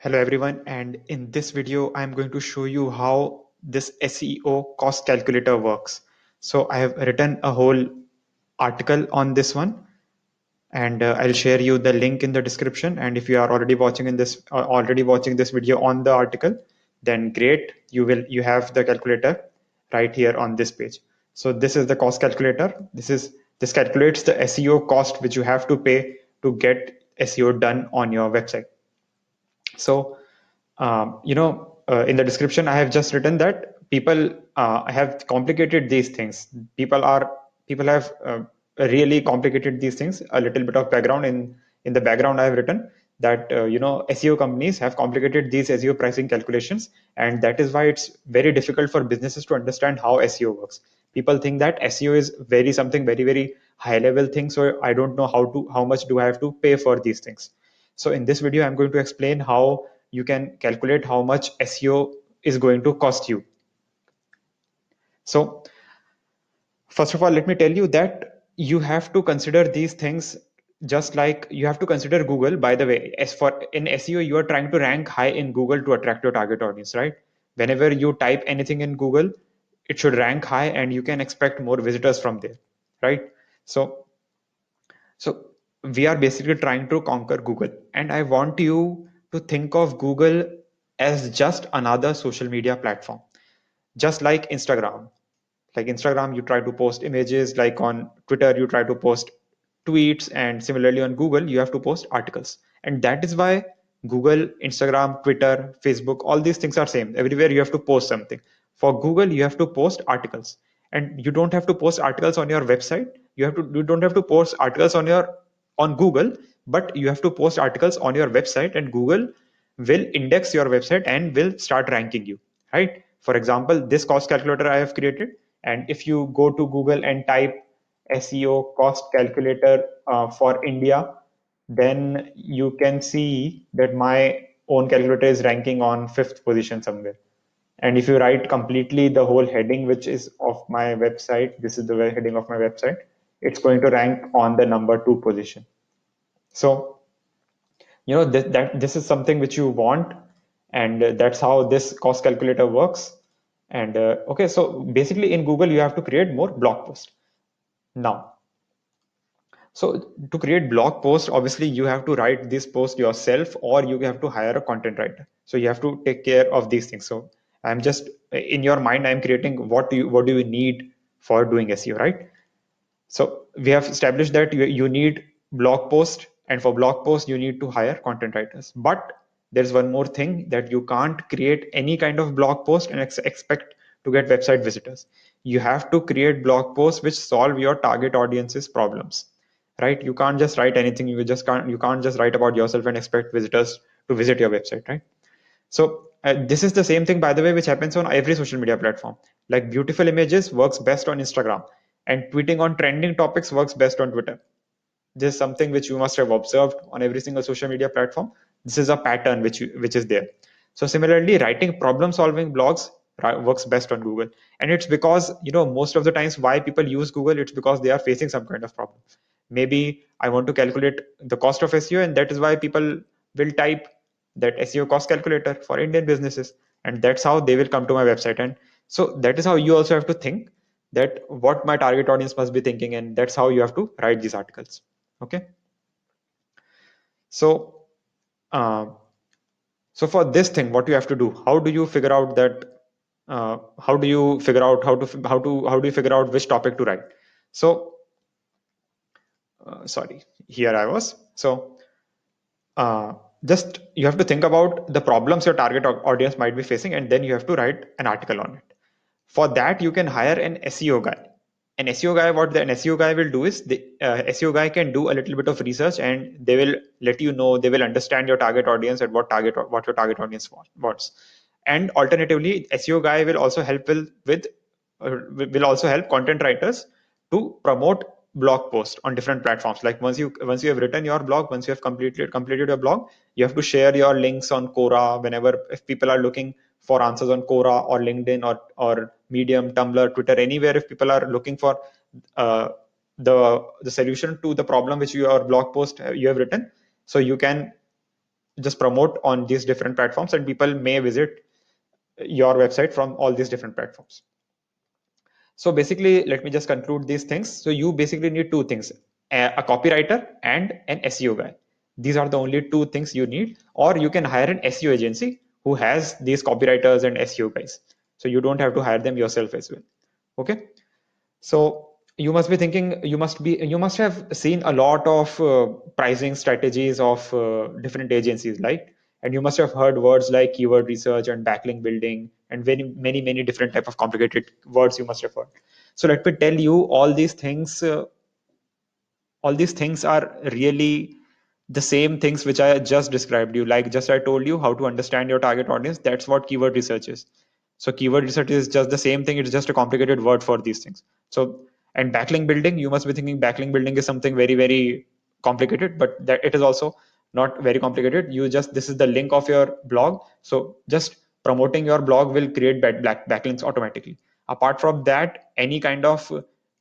Hello everyone, and in this video I'm going to show you how this SEO cost calculator works. So I have written a whole article on this one, and I'll share you the link in the description. And if you are already watching this video on the article, then great, you have the calculator right here on this page. So this is the cost calculator. This calculates the SEO cost which you have to pay to get SEO done on your website. So, in the description, I have just written that people have complicated these things. People have really complicated these things. A little bit of background in the background, I have written that SEO companies have complicated these SEO pricing calculations, and that is why it's very difficult for businesses to understand how SEO works. People think that SEO is very high level thing, so I don't know how much do I have to pay for these things. So in this video, I'm going to explain how you can calculate how much SEO is going to cost you. So first of all, let me tell you that you have to consider these things just like you have to consider Google. By the way, as for in SEO, you are trying to rank high in Google to attract your target audience, right? Whenever you type anything in Google, it should rank high and you can expect more visitors from there, right? So So we are basically trying to conquer Google. And I want you to think of Google as just another social media platform, just like Instagram. Like Instagram, you try to post images, like on Twitter, you try to post tweets, and similarly on Google, you have to post articles. And that is why Google, Instagram, Twitter, Facebook, all these things are same. Everywhere you have to post something. For Google, you have to post articles. And you don't have to post articles on your website. You don't have to post articles on Google, but you have to post articles on your website, and Google will index your website and will start ranking you, right? For example, this cost calculator I have created, and if you go to Google and type SEO cost calculator for India, then you can see that my own calculator is ranking on fifth position somewhere. And if you write completely the whole heading, which is of my website, this is the heading of my website, it's going to rank on the number two position. So that this is something which you want, and that's how this cost calculator works. And okay, so basically in Google you have to create more blog posts now. So to create blog posts, obviously you have to write this post yourself, or you have to hire a content writer. So you have to take care of these things. So I'm just in your mind, I'm creating what do you need for doing SEO, right? So we have established that you need blog post, and for blog post you need to hire content writers. But there's one more thing, that you can't create any kind of blog post and expect to get website visitors. You have to create blog posts which solve your target audience's problems, right? You can't just write anything. You can't just write about yourself and expect visitors to visit your website, right? So this is the same thing, by the way, which happens on every social media platform. Like beautiful images works best on Instagram, and tweeting on trending topics works best on Twitter. This is something which you must have observed on every single social media platform. This is a pattern which is there. So similarly, writing problem solving blogs works best on Google. And it's because, most of the times why people use Google, it's because they are facing some kind of problem. Maybe I want to calculate the cost of SEO, and that is why people will type that SEO cost calculator for Indian businesses, and that's how they will come to my website. And so that is how you also have to think, that what my target audience must be thinking, and that's how you have to write these articles. Okay. So uh, so for this thing, what you have to do, how do you figure out that how do you figure out how do you figure out which topic to write? So sorry, here I was. So uh, just you have to think about the problems your target audience might be facing, and then you have to write an article on it. For that, you can hire an SEO guy. An SEO guy, an SEO guy will do is, the SEO guy can do a little bit of research, and they will let you know, they will understand your target audience and what your target audience wants. And alternatively, SEO guy will also help will also help content writers to promote blog posts on different platforms. Like once you have written your blog, once you have completed your blog, you have to share your links on Quora. Whenever, if people are looking for answers on Quora or LinkedIn or Medium, Tumblr, Twitter, anywhere, if people are looking for uh, the solution to the problem which your blog post you have written, so you can just promote on these different platforms, and people may visit your website from all these different platforms. So basically, let me just conclude these things. So you basically need two things: a copywriter and an SEO guy. These are the only two things you need, or you can hire an SEO agency who has these copywriters and SEO guys. So you don't have to hire them yourself as well. Okay. So you must be thinking, you must have seen a lot of pricing strategies of different agencies, right? And you must have heard words like keyword research and backlink building and many different type of complicated words you must have heard. So let me tell you, all these things are really the same things which I just described you. Like just I told you how to understand your target audience. That's what keyword research is. So keyword research is just the same thing. It's just a complicated word for these things. So, and backlink building, you must be thinking backlink building is something very complicated, but that it is also not very complicated. You just, this is the link of your blog. So just promoting your blog will create backlinks automatically. Apart from that, any kind of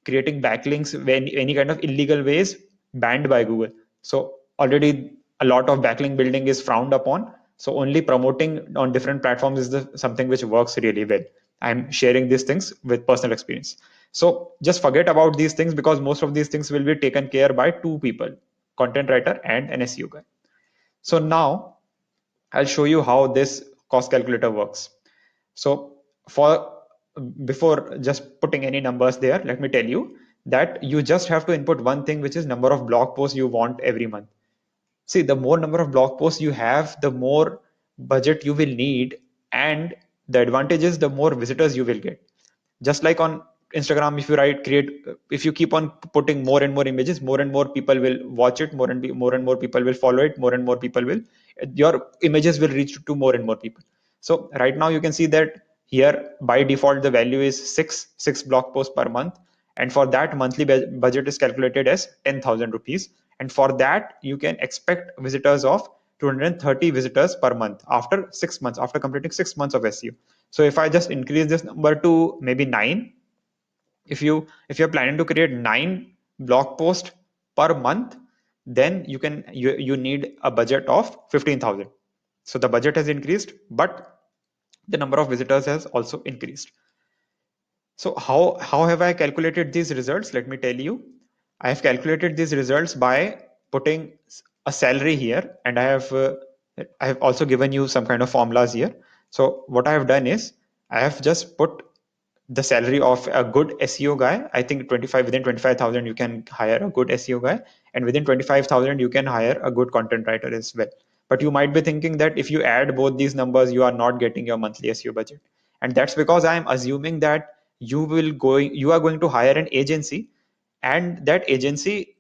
creating backlinks when any kind of illegal ways banned by Google. So already a lot of backlink building is frowned upon. So only promoting on different platforms is something which works really well. I'm sharing these things with personal experience. So just forget about these things, because most of these things will be taken care by two people: content writer and an SEO guy. So now I'll show you how this cost calculator works. So for before just putting any numbers there, let me tell you that you just have to input one thing, which is number of blog posts you want every month. See, the more number of blog posts you have, the more budget you will need, and the advantage is the more visitors you will get. Just like on Instagram, if you create, if you keep on putting more and more images, more and more people will watch it, more and more people will follow it, more and more people will, your images will reach to more and more people. So right now you can see that here by default the value is six blog posts per month, and for that monthly budget is calculated as 10,000 rupees, and for that you can expect visitors of 230 visitors per month after 6 months, after completing 6 months of SEO. So if I just increase this number to maybe 9, if you're planning to create 9 blog posts per month, then you need a budget of 15,000. So the budget has increased, but the number of visitors has also increased. So how have I calculated these results? Let me tell you. I have calculated these results by putting a salary here, and I have also given you some kind of formulas here. So what I have done is I have just put the salary of a good SEO guy. I think 25, within 25,000 you can hire a good SEO guy, and within 25,000 you can hire a good content writer as well. But you might be thinking that if you add both these numbers, you are not getting your monthly SEO budget, and that's because I am assuming that you are going to hire an agency, and that agency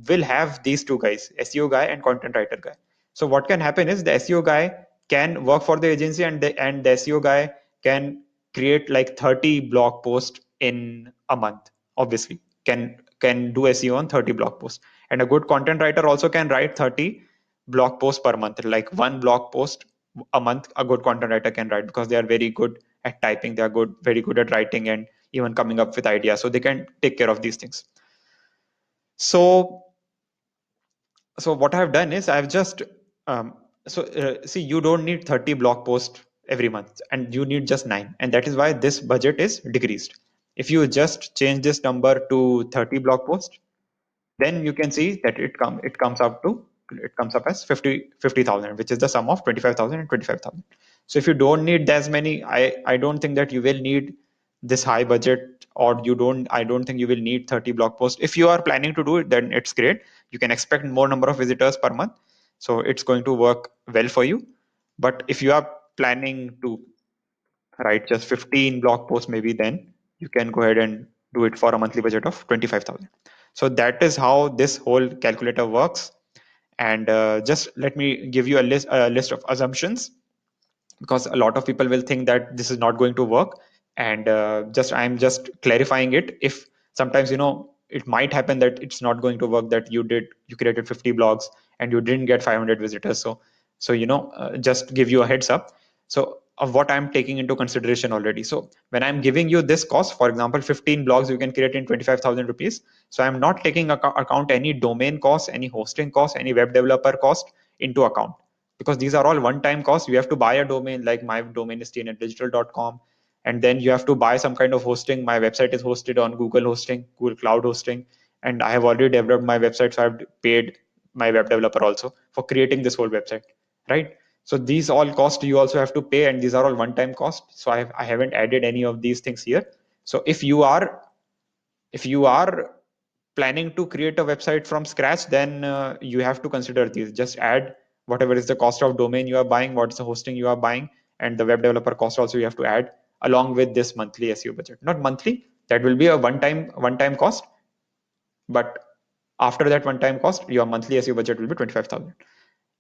will have these two guys, SEO guy and content writer guy. So what can happen is the SEO guy can work for the agency, and the SEO guy can create like 30 blog posts in a month. Obviously can do SEO on 30 blog posts, and a good content writer also can write 30 blog posts per month, like one blog post a month a good content writer can write, because they are very good at typing, they are very good at writing, and even coming up with ideas, so they can take care of these things. So what I've done is I've just see, you don't need 30 blog posts every month, and you need just 9, and that is why this budget is decreased. If you just change this number to 30 blog posts, then you can see that it comes up as 50,000, which is the sum of 25,000 and 25,000. So if you don't need as many, I don't think that you will need this high budget, or I don't think you will need 30 blog posts. If you are planning to do it, then it's great. You can expect more number of visitors per month, so it's going to work well for you. But if you are planning to write just 15 blog posts maybe, then you can go ahead and do it for a monthly budget of 25,000. So that is how this whole calculator works. And just let me give you a list of assumptions, because a lot of people will think that this is not going to work, and just I'm just clarifying it. If sometimes, it might happen that it's not going to work, that you created 50 blogs and you didn't get 500 visitors. So just give you a heads up, so of what I'm taking into consideration already. So when I'm giving you this cost, for example, 15 blogs you can create in 25,000 rupees, so I'm not taking account any domain cost, any hosting cost, any web developer cost into account. because these are all one-time costs. You have to buy a domain, like my domain is tnfdigital.com, and then you have to buy some kind of hosting. My website is hosted on Google hosting, Google Cloud hosting, and I have already developed my website, so I've paid my web developer also for creating this whole website, right? So these all costs you also have to pay, and these are all one-time costs. So I haven't added any of these things here. So if you are planning to create a website from scratch, then you have to consider these. Just add whatever is the cost of domain you are buying, what's the hosting you are buying, and the web developer cost also you have to add along with this monthly SEO budget. Not monthly, that will be a one-time cost, but after that one-time cost, your monthly SEO budget will be 25,000.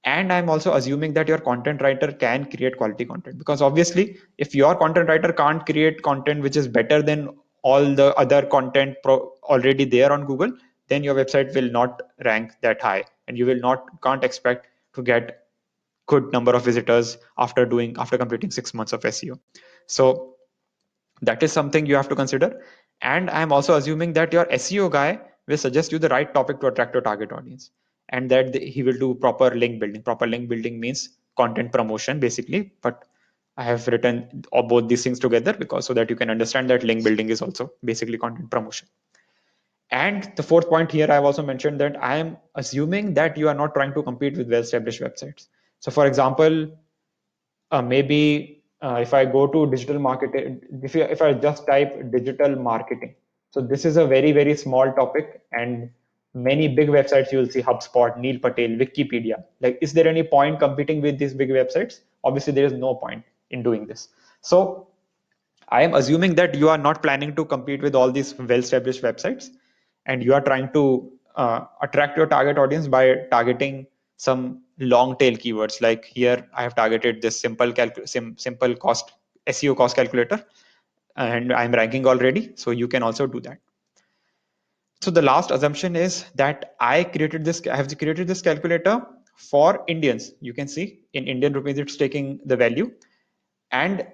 And I'm also assuming that your content writer can create quality content, because obviously if your content writer can't create content which is better than all the other content already there on Google, then your website will not rank that high, and you will not can't expect to get good number of visitors after completing 6 months of SEO. So that is something you have to consider. And I'm also assuming that your SEO guy will suggest you the right topic to attract your target audience, and that he will do proper link building. Proper link building means content promotion basically, but I have written both these things together because so that you can understand that link building is also basically content promotion. And the fourth point here, I've also mentioned that I am assuming that you are not trying to compete with well established websites. So for example, maybe if I go to digital marketing, if I just type digital marketing, so this is a very small topic, and many big websites you will see HubSpot, Neil Patel, Wikipedia. Like, is there any point competing with these big websites? Obviously, there is no point in doing this. So I am assuming that you are not planning to compete with all these well-established websites, and you are trying to attract your target audience by targeting some long tail keywords. Like here, I have targeted this simple cost SEO cost calculator, and I'm ranking already. So you can also do that. So the last assumption is that I have created this calculator for Indians. You can see in Indian rupees, it's taking the value. And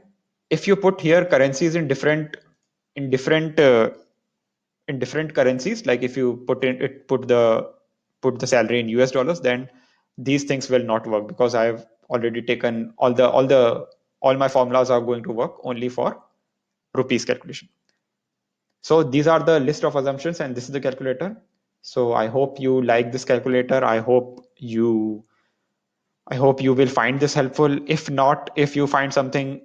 if you put here currencies in different in different currencies, like if you put the salary in US dollars, then these things will not work, because I've already taken all my formulas are going to work only for rupees calculation. So these are the list of assumptions, and this is the calculator. So I hope you like this calculator. I hope you will find this helpful. If not, if you find something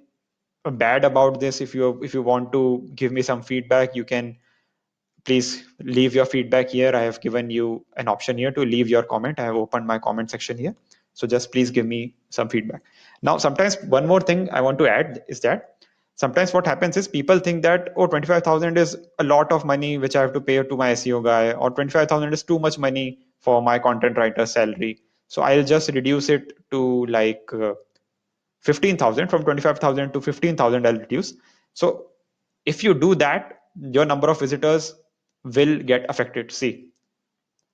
bad about this, if you want to give me some feedback, you can please leave your feedback here. I have given you an option here to leave your comment. I have opened my comment section here. So just please give me some feedback. Now, sometimes one more thing I want to add is that sometimes what happens is people think that, oh, 25,000 is a lot of money which I have to pay to my SEO guy, or 25,000 is too much money for my content writer salary. So I'll just reduce it to like 15,000. From 25,000 to 15,000 I'll reduce. So if you do that, your number of visitors will get affected. See,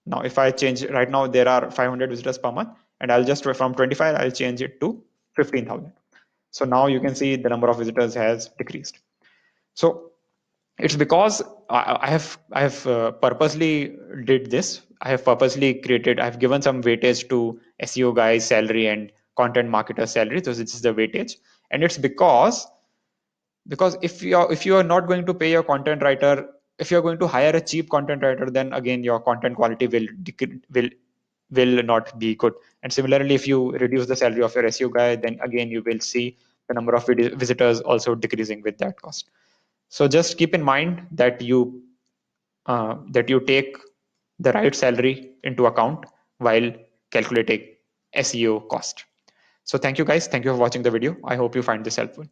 now if I change, right now there are 500 visitors per month, and I'll just from 25 I'll change it to 15,000. So now you can see the number of visitors has decreased. So it's because I have purposely did this. I have purposely created. I've given some weightage to SEO guys' salary and content marketer salary. So this is the weightage, and it's because if you are not going to pay your content writer, if you're going to hire a cheap content writer, then again your content quality will not be good. And similarly, if you reduce the salary of your SEO guy, then again you will see the number of visitors also decreasing with that cost. So just keep in mind that you take the right salary into account while calculating SEO cost. So thank you guys. Thank you for watching the video. I hope you find this helpful.